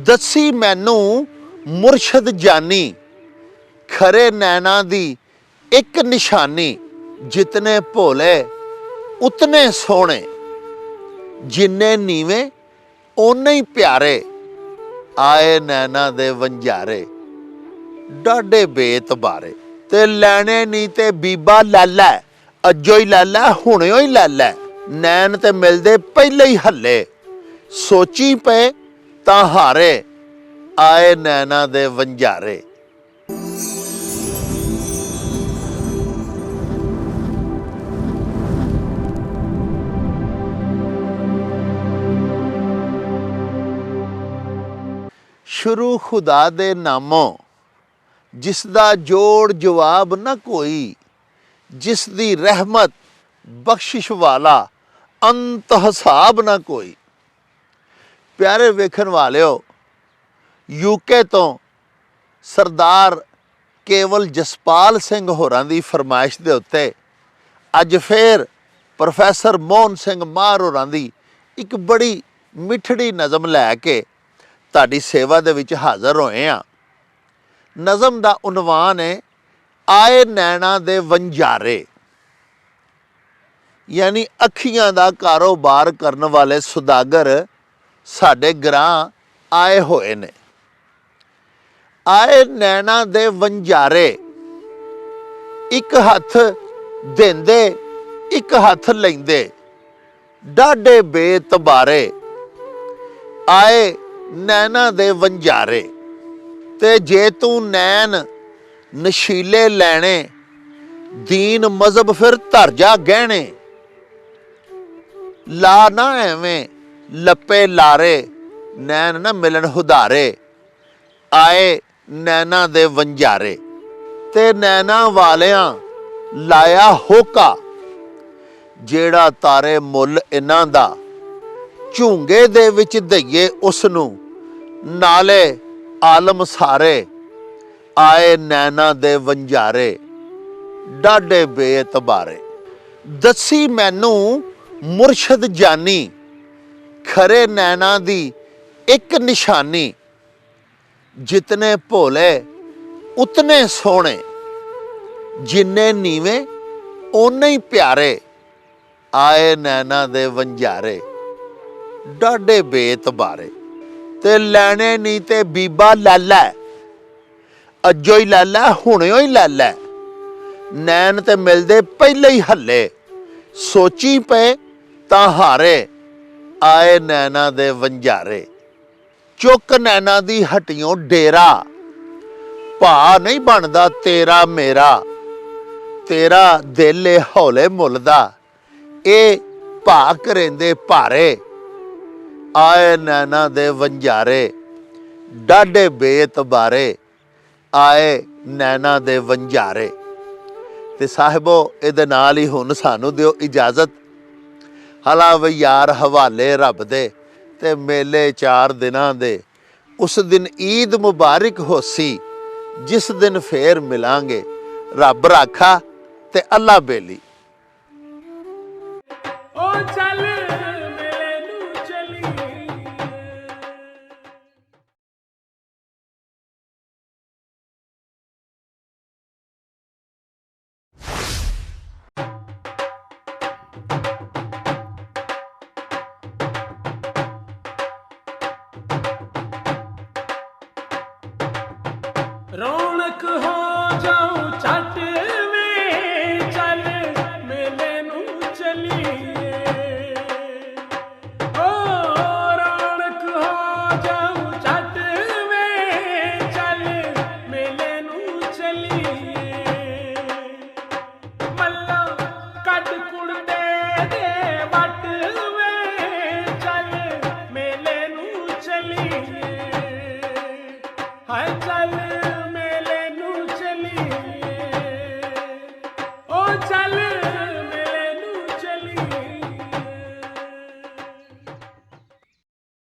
दसी मैनू मुर्शद जानी, खरे नैना दी एक निशानी। जितने भोले उतने सोहने, जिन्ने नीवे ओने ही प्यारे। आए नैना दे वंजारे, डाढे बेतबारे। ते लैने नी ते बीबा लैला, अज्जो ही लैला हुणे ही लैला। नैन ते मिलदे पहले ही हल्ले, सोची पे तां हारे। आए नैना दे वंजारे। शुरू खुदा दे नामों, जिसदा जोड़ जवाब ना कोई। जिसदी रहमत बख्शिश वाला, अंत हिसाब ना कोई। प्यारे वेखन वालिओ, यूके तो सरदार केवल जसपाल सिंह होरां दी फरमाइश दे उत्ते अज फिर प्रोफैसर मोहन सिंह मार होरां दी एक बड़ी मिठड़ी नज़म लैके तुहाडी सेवा दे विच हाज़र होए हैं। नज़म दा उनवान है आए नैना दे वंजारे। यानी अखियां दा कारोबार करन वाले सुदागर साडे ग्रां आए होए ने। आए नैना दे वंजारे, एक हथ देंदे एक हथ लैंदे, डाढे बेतबारे। आए नैना दे वंजारे। ते जे तू नैन नशीले लैने, दीन मजहब फिर धर जा गहने। ला ना एवें लपे लारे, नैन ना मिलन हुदारे। आए नैना दे वंजारे। ते नैना वालियां लाया होका, जेड़ा तारे मुल इन्हां दा। झूंगे दे विच दईए उसनू, नाले आलम सारे। आए नैना दे वंजारे, डाढे बेतबारे। दसी मैनू मुर्शद जानी, खरे नैना दी एक निशानी। जितने भोले उतने सोहने, जिन्ने नीवे ओने ही प्यारे। आए नैना दे वंजारे, डाढे बेतबारे। ते लैने नी ते बीबा लैला, अज्जो ही लैला हुणे ही लैला। नैन ते मिलदे पहले ही हल्ले, सोची पे तां हारे। आए नैना दे वंजारे। चुक नैना दी हटियों डेरा, भा नहीं बनदा तेरा मेरा। तेरा दिल ए हौले मुल दा, ए भा करेंदे भारे। आए नैना दे वंजारे, डाढे बेतबारे। आए नैना दे वंजारे। ते साहिबो इहदे नाल ही हुण सानू दिओ इजाजत। हला वी यार हवाले रब दे, ते मेले 4 दिनां दे। उस दिन ईद मुबारक होसी, जिस दिन फेर मिलांगे। रब राखा ते अल्लाह बेली। ओ चल मेले नू चली। रौनक हो जाऊं छट में, चल मेले नू चलिए। ओ रौनक हो जाऊं छट में, चल मेले नू चलिए। मल्ला कद कुड़दे दे वट में, चल मेले नू चलिए। हाय चल